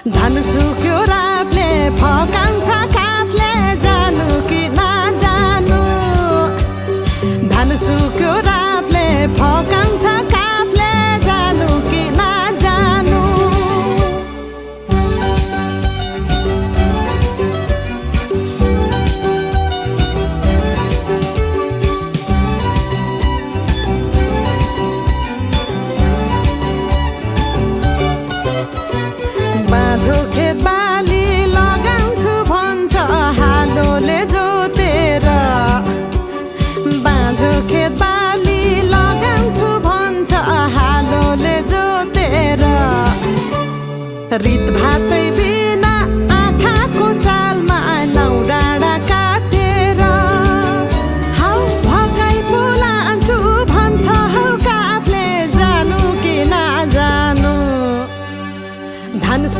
धान सुक्यो रातले फकाउँछ काफले जानु कि नजानु धान सुक्यो रातले फकाउँछ काफले जानु कि नजानु बाँझो खेत बाली लगाउँछु भन्छ हालोले जोतेर बाँझो खेत बाली लगाउँछु भन्छ हालोले जोतेर रित भातै